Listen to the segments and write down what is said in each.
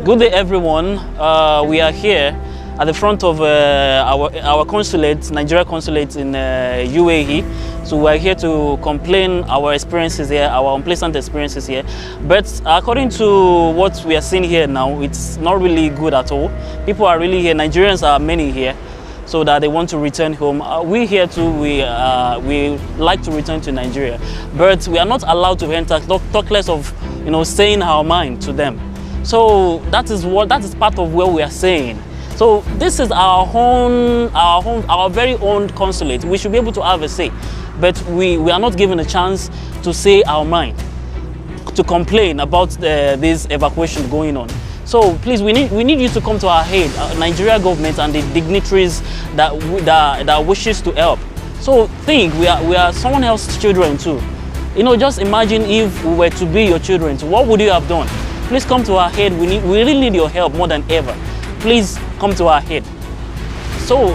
Good day, everyone. We are here at the front of our consulate, Nigeria consulate in UAE. So we are here to complain our experiences here, our unpleasant experiences here. But according to what we are seeing here now, it's not really good at all. People are really here. Nigerians are many here, so that they want to return home. We here too, we like to return to Nigeria, but we are not allowed to enter. Talk less of, saying our mind to them. So that is part of what we are saying. So this is our very own consulate. We should be able to have a say, but we are not given a chance to say our mind, to complain about this evacuation going on. So please, we need you to come to our aid, Nigeria government and the dignitaries that wishes to help. So think, we are someone else's children too. Just imagine if we were to be your children. So what would you have done? Please come to our aid. We really need your help more than ever. Please come to our aid. So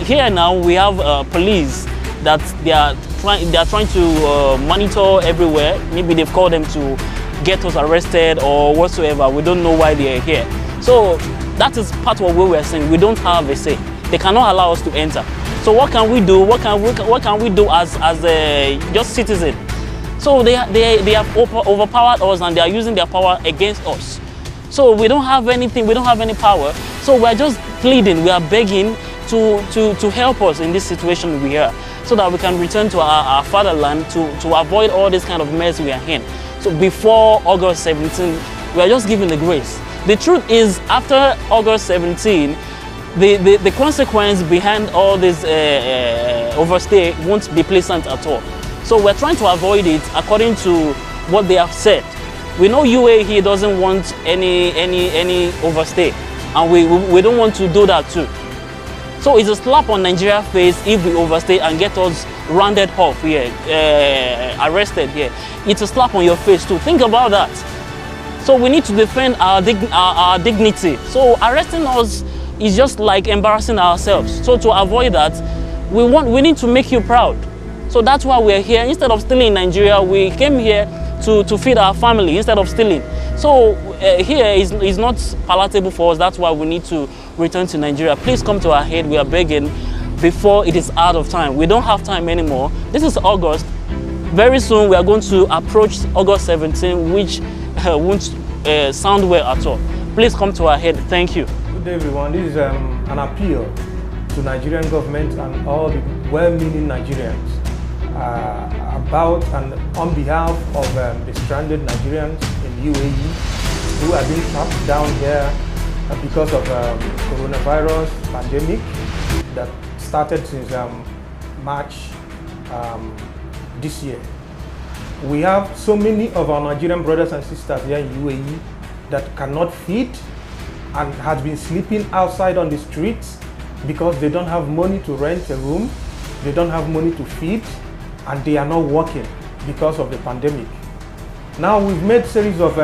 here now we have police that they are trying to monitor everywhere. Maybe they've called them to get us arrested or whatsoever. We don't know why they are here. So that is part of what we are saying. We don't have a say. They cannot allow us to enter. So what can we do? What can we do as just citizens? So they have overpowered us and they are using their power against us. So we don't have anything. We don't have any power. So we are just pleading. We are begging to help us in this situation we are, so that we can return to our fatherland to avoid all this kind of mess we are in. So before August 17, we are just given the grace. The truth is, after August 17, the consequence behind all this overstay won't be pleasant at all. So we're trying to avoid it according to what they have said. We know UAE doesn't want any overstay, and we don't want to do that too. So it's a slap on Nigeria's face if we overstay and get us rounded off here, arrested here. It's a slap on your face too. Think about that. So we need to defend our dignity. So arresting us is just like embarrassing ourselves. So to avoid that, we need to make you proud. So that's why we're here. Instead of stealing in Nigeria, we came here to feed our family instead of stealing. So here is not palatable for us. That's why we need to return to Nigeria. Please come to our aid. We are begging before it is out of time. We don't have time anymore. This is August. Very soon we are going to approach August 17, which won't sound well at all. Please come to our aid. Thank you. Good day, everyone. This is an appeal to Nigerian government and all the well-meaning Nigerians about and on behalf of the stranded Nigerians in UAE who have been trapped down here because of coronavirus pandemic that started since March this year. We have so many of our Nigerian brothers and sisters here in UAE that cannot feed and has been sleeping outside on the streets because they don't have money to rent a room, they don't have money to feed, and they are not working because of the pandemic. Now we've made series of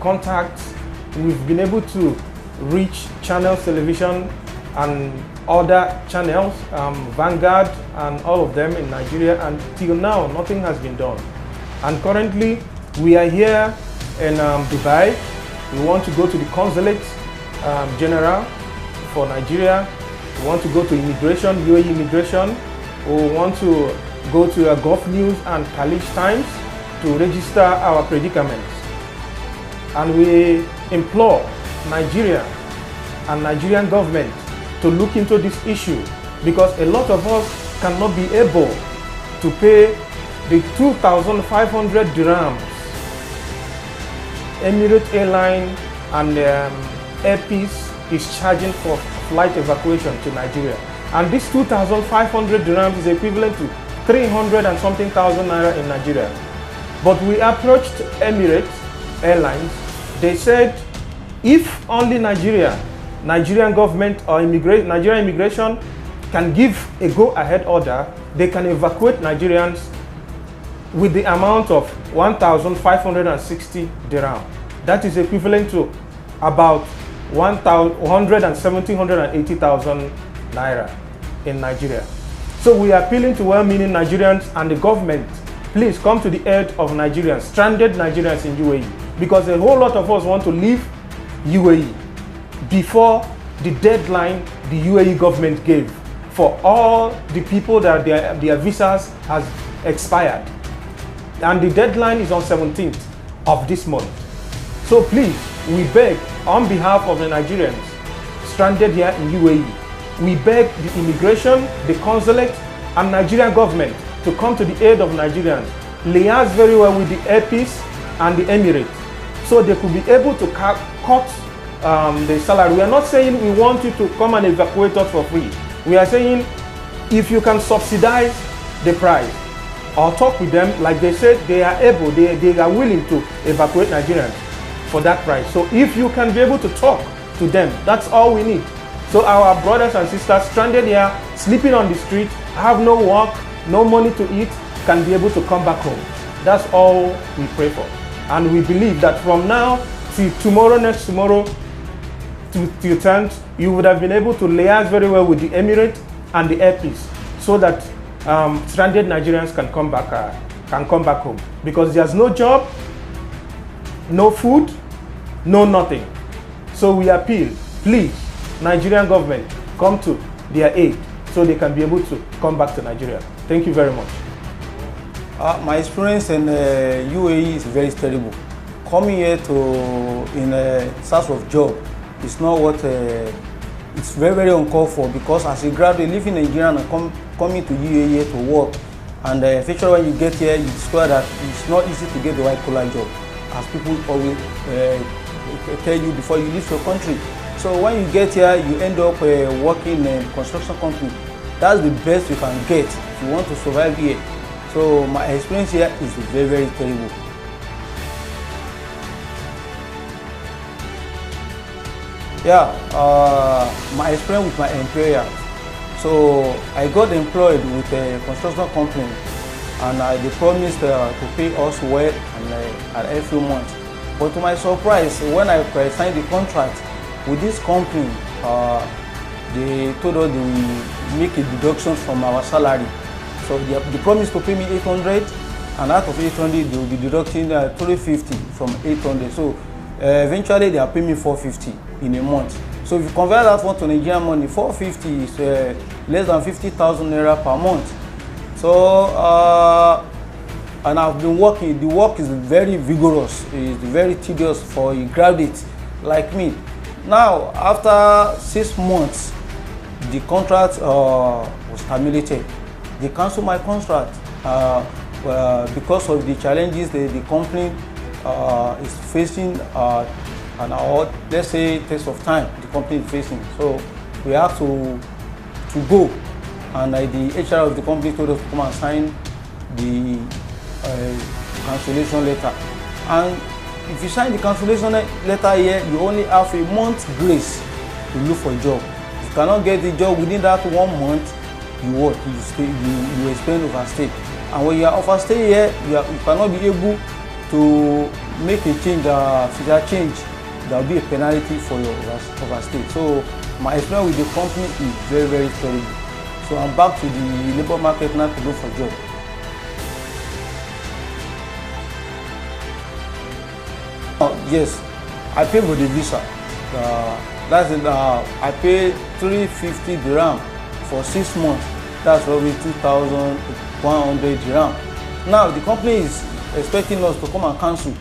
contacts. We've been able to reach Channels Television and other channels, Vanguard and all of them in Nigeria, and till now nothing has been done. And currently we are here in Dubai. We want to go to the Consulate General for Nigeria. We want to go to immigration, UAE immigration. We want to go to Gulf News and Khaleej Times to register our predicaments. And we implore Nigeria and Nigerian government to look into this issue, because a lot of us cannot be able to pay the 2,500 dirhams Emirates Airline and Air Peace is charging for flight evacuation to Nigeria. And this 2,500 dirhams is equivalent to 300 and something thousand naira in Nigeria. But we approached Emirates Airlines. They said if only Nigerian government or Nigerian immigration can give a go-ahead order, they can evacuate Nigerians with the amount of 1,560 dirham. That is equivalent to about 180,000 naira in Nigeria. So we are appealing to well-meaning Nigerians and the government, please come to the aid of Nigerians, stranded Nigerians in UAE. because a whole lot of us want to leave UAE before the deadline the UAE government gave for all the people that their visas has expired. And the deadline is on 17th of this month. So please, we beg on behalf of the Nigerians stranded here in UAE, we beg the immigration, the consulate, and Nigerian government to come to the aid of Nigerians, liaise very well with the Air Peace and the Emirates, so they could be able to cut the salary. We are not saying we want you to come and evacuate us for free. We are saying if you can subsidize the price or talk with them, like they said, they are able, they are willing to evacuate Nigerians for that price. So if you can be able to talk to them, that's all we need. So our brothers and sisters stranded here, sleeping on the street, have no work, no money to eat, can be able to come back home. That's all we pray for. And we believe that from now till tomorrow, next tomorrow, till 10th, you would have been able to liaise very well with the Emirates and the Air Peace, so that stranded Nigerians can come back home. Because there's no job, no food, no nothing. So we appeal, please, Nigerian government, come to their aid so they can be able to come back to Nigeria. Thank you very much. My experience in UAE is very terrible. Coming here in search of job is not what it's very uncalled for, because as a graduate living in Nigeria and coming to UAE to work, and eventually when you get here, you discover that it's not easy to get the white collar job, as people always tell you before you leave your country. So when you get here, you end up working in a construction company. That's the best you can get if you want to survive here. So my experience here is very terrible. Yeah, my experience with my employer. So I got employed with a construction company, and they promised to pay us well and at every month. But to my surprise, when I signed the contract with this company, they told us they will make a deduction from our salary. So they promised to pay me 800, and out of 800 they will be deducting 350 from 800. So eventually they are paying me 450 in a month. So if you convert that one to Nigerian money, 450 is less than 50,000 naira per month. So and I've been working. The work is very vigorous. It's very tedious for a graduate like me. Now, after 6 months, the contract was terminated. They canceled my contract because of the challenges the company is facing, and let's say test of time the company is facing. So we have to go, and the HR of the company told us to come and sign the cancellation letter. And if you sign the cancellation letter here, you only have a month's grace to look for a job. If you cannot get the job within that 1 month, you experience overstay. And when you are overstay here, you cannot be able to make a change, visa change. There will be a penalty for your overstay. So my experience with the company is very terrible. So I'm back to the labor market now to look for a job. Yes, I pay for the visa. That's it. I pay 350 dirham for 6 months. That's probably 2,100 dirham. Now the company is expecting us to come and cancel,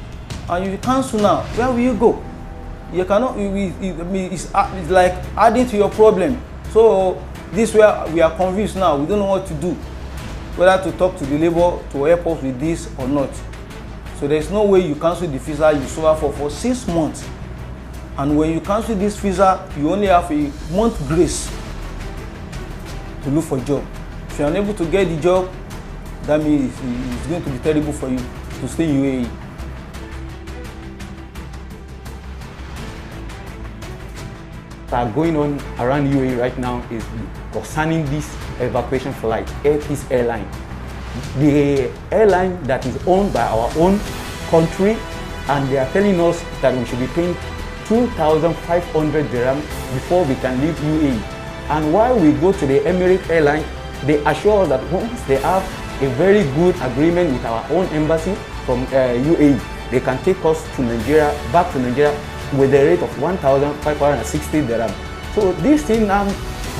and if you cancel now, where will you go? You cannot. It's like adding to your problem. So this where we are confused now. We don't know what to do, whether to talk to the labor to help us with this or not. So there's no way you cancel the visa you suffer for 6 months. And when you cancel this visa, you only have a month grace to look for a job. If you're unable to get the job, that means it's going to be terrible for you to stay in UAE. What are going on around UAE right now is concerning this evacuation flight, Air Peace Airline. The airline that is owned by our own country, and they are telling us that we should be paying 2,500 dirham before we can leave UAE. And while we go to the Emirates Airline, they assure us that once they have a very good agreement with our own embassy from UAE, they can take us to Nigeria, back to Nigeria with a rate of 1,560 dirham. So this thing now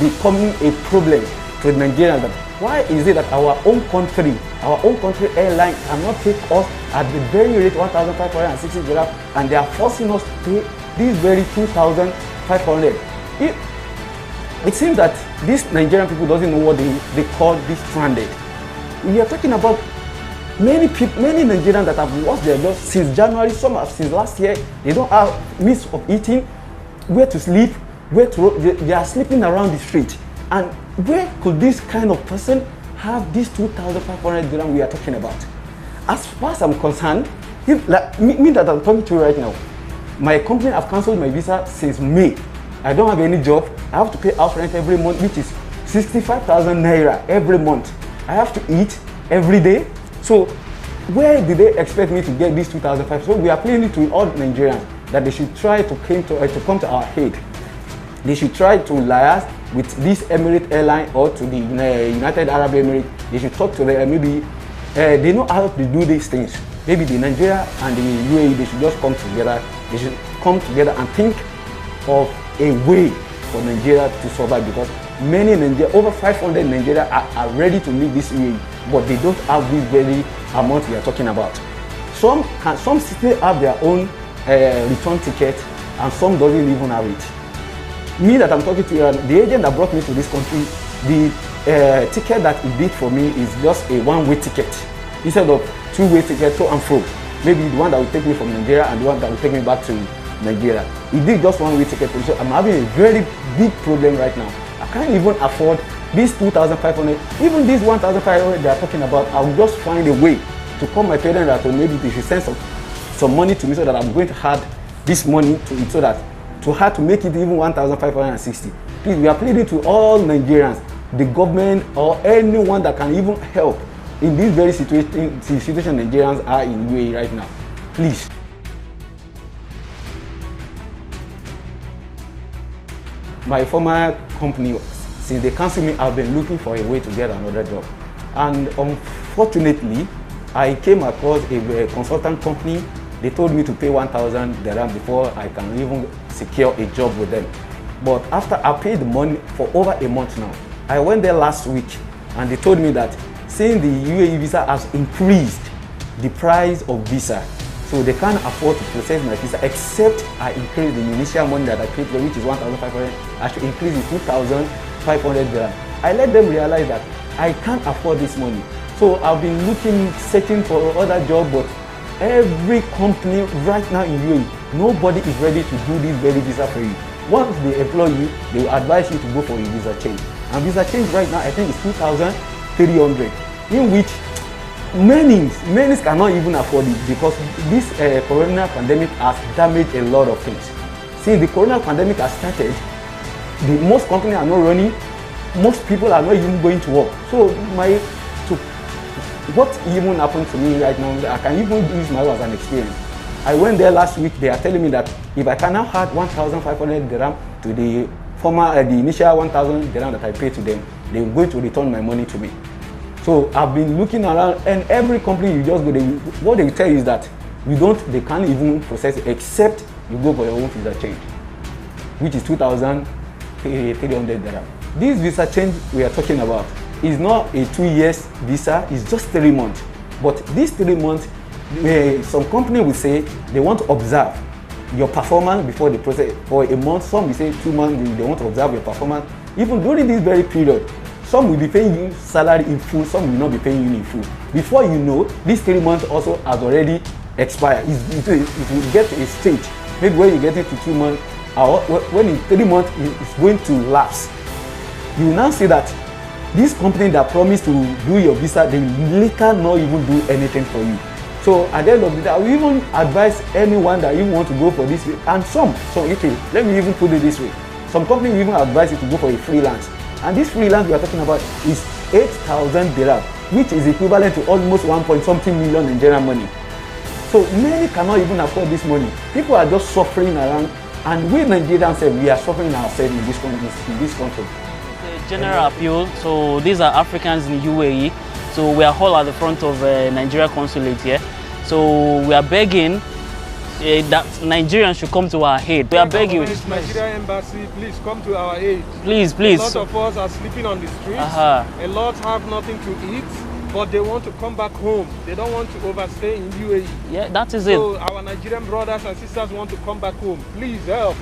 becoming a problem to Nigerians. That why is it that our own country airline cannot take us at the very rate 1,560 dirham, and they are forcing us to pay this very 2,500? It seems that these Nigerian people doesn't know what they call this stranded. We are talking about many people, many Nigerians that have lost their jobs since January, some have since last year. They don't have means of eating, where to sleep, they are sleeping around the street. And where could this kind of person have this 2,500 dirham we are talking about? As far as I'm concerned, me that I'm talking to you right now, my company have cancelled my visa since May. I don't have any job. I have to pay house rent every month, which is 65,000 naira every month. I have to eat every day. So where did they expect me to get this 2,500? So we are pleading to all Nigerians that they should try to come to our aid. They should try to liaise with this Emirates airline or to the United Arab Emirates. They should talk to them. Maybe they know how to do these things. Maybe the Nigeria and the UAE, they should just come together. They should come together and think of a way for Nigeria to survive, because many Nigeria, over 500 Nigeria are ready to leave this UAE, but they don't have this very amount we are talking about. Some still have their own return ticket, and some doesn't even have it. Me that I'm talking to you, the agent that brought me to this country, the ticket that he did for me is just a one-way ticket instead of two-way ticket to and fro. Maybe the one that will take me from Nigeria and the one that will take me back to Nigeria. He did just one-way ticket for me, so I'm having a very big problem right now. I can't even afford this 2,500, even this 1,500 they are talking about. I'll just find a way to call my parents that maybe they should send some money to me, so that I'm going to add this money to it, so that to have to make it even 1,560. Please, we are pleading to all Nigerians, the government or anyone that can even help in this very situation Nigerians are in UAE right now. Please. My former company, since they canceled me, I've been looking for a way to get another job. And unfortunately, I came across a consultant company. They told me to pay 1,000 dirham before I can even secure a job with them. But after I paid the money for over a month now, I went there last week and they told me that since the UAE visa has increased the price of visa, so they can't afford to process my visa except I increase the initial money that I paid for, which is 1,500. I should increase it 2,500 dirham. I let them realize that I can't afford this money. So I've been searching for other jobs, but every company right now in UAE, nobody is ready to do this very visa for you. Once they employ you, they will advise you to go for a visa change. And visa change right now, I think is 2,300, in which many cannot even afford it, because this corona pandemic has damaged a lot of things. Since the corona pandemic has started, most companies are not running, most people are not even going to work. So what even happened to me right now, I can even use my words as an experience. I went there last week. They are telling me that if I can now add 1,500 dirham to the initial 1,000 dirham that I paid to them, they are going to return my money to me. So I've been looking around, and every company you just go, what they will tell you is that they can't even process it except you go for your own visa change, which is 2,300 dirham. This visa change we are talking about is not a 2 years visa, it's just 3 months. But these 3 months, some company will say they want to observe your performance before the process for a month. Some will say 2 months, they want to observe your performance. Even during this very period, some will be paying you salary in full, some will not be paying you in full. Before you know, these 3 months also has already expired. It will get to a stage, maybe when you get it to 2 months, or when in 3 months it's going to lapse. You will now see that this company that promised to do your visa, they will later not even do anything for you. So at the end of the day, I will even advise anyone that even want to go for this way. And let me even put it this way. Some companies even advise you to go for a freelance. And this freelance we are talking about is 8,000 dirham, which is equivalent to almost 1.something million Nigerian money. So many cannot even afford this money. People are just suffering around, and we Nigerians, we are suffering ourselves in this country. General appeal. So these are Africans in UAE. So we are all at the front of Nigeria consulate here. So we are begging that Nigerians should come to our aid. We are begging. Nigeria Embassy, please come to our aid. Please, please. A lot of us are sleeping on the streets. A lot have nothing to eat, but they want to come back home. They don't want to overstay in UAE. Yeah, that is it. So our Nigerian brothers and sisters want to come back home. Please help.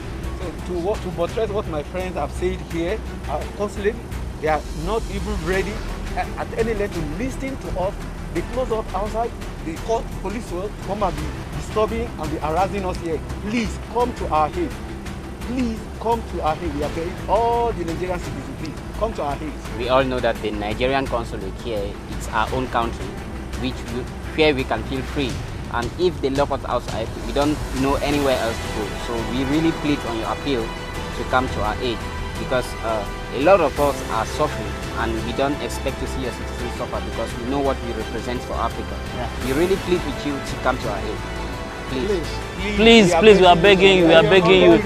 So to buttress what my friends have said here, our consulate, they are not even ready at any level to listen to us. They close up outside, they call police will come and be disturbing and be harassing us here. Please come to our aid. Please come to our aid. We are begging all the Nigerian citizens, please come to our aid. We all know that the Nigerian consulate here is our own country, where we can feel free. And if they lock us outside, we don't know anywhere else to go. So we really plead on your appeal to come to our aid, because a lot of us are suffering, and we don't expect to see your citizens suffer, because we know what we represent for Africa. Yeah. We really plead with you to come to our aid. Please, we are begging you, we are begging you.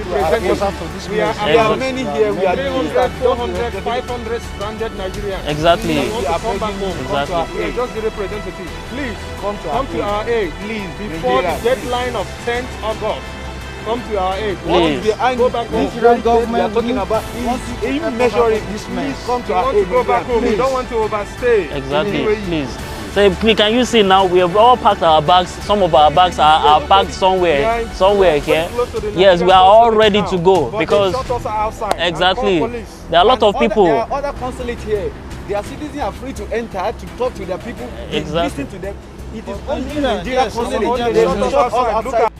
We are many here, we are 300, 400, 500 stranded Nigerians. Exactly. They want to come back home. Exactly. We are just the representatives. Please, come to our aid. Please, before the deadline of 10th August. Come to our aid. Please. Go back home. Nigerian government, we are talking about even measuring this man. Come to our aid. Go back home. We don't want to overstay. Exactly, please. So can you see now we have all packed our bags. Some of our bags are packed somewhere here. Yes, we are all ready to go, because exactly there are a lot of people. There are other consulates here. Their citizens are free to enter to talk to their people. Exactly. Listen to them. It is only Nigeria consulate. They don't shut us outside.